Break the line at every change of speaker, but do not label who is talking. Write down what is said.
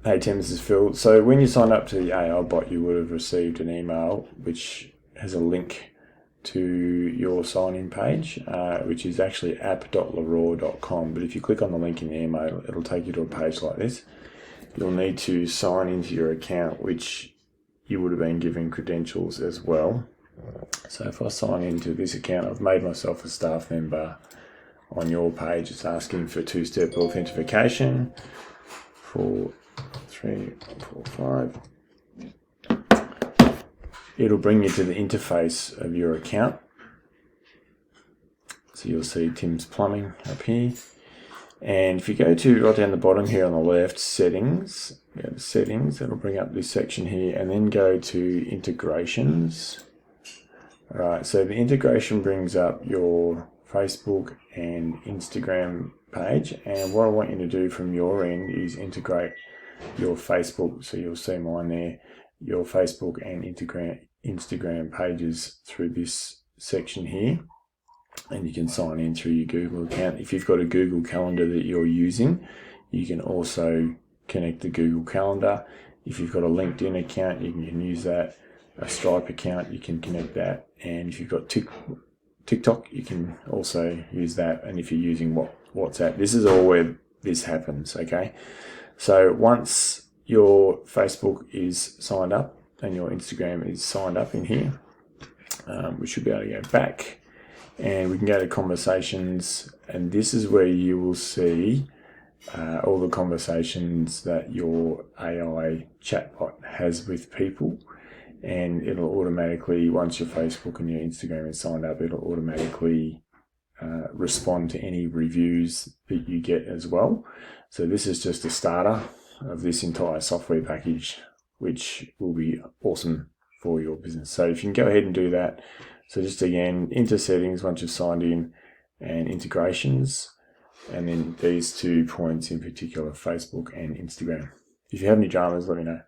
Hey Tim, this is Phil. So when you signed up to the AI bot, you would have received an email which has a link to your sign-in page, which is actually app.laraw.com. But if you click on the link in the email, it'll take you to a page like this. You'll need to sign into your account, which you would have been given credentials as well. So if I sign into this account, I've made myself a staff member. On your page, it's asking for two-step authentication. 4, 3, 4, 5. It'll bring you to the interface of your account. So you'll see Tim's Plumbing up here. And if you go to right down the bottom here on the left, settings, go to settings, it'll bring up this section here, and then go to integrations. All right, so the integration brings up your Facebook and Instagram page, and what I want you to do from your end is integrate your Facebook, so you'll see mine there, your Facebook and Instagram pages through this section here, and you can sign in through your Google account. If you've got a Google Calendar that you're using, you can also connect the Google Calendar. If you've got a LinkedIn account, you can use that. A Stripe account, you can connect that, and if you've got TikTok, you can also use that. And if you're using WhatsApp, this is all where this happens, okay? So once your Facebook is signed up and your Instagram is signed up in here, we should be able to go back and we can go to conversations, and this is where you will see all the conversations that your AI chatbot has with people. And it'll automatically, once your Facebook and your Instagram is signed up, it'll automatically respond to any reviews that you get as well. So this is just a starter of this entire software package, which will be awesome for your business. So if you can go ahead and do that. So just again, into settings once you've signed in, and integrations, and then these 2 points in particular, Facebook and Instagram. If you have any dramas, let me know.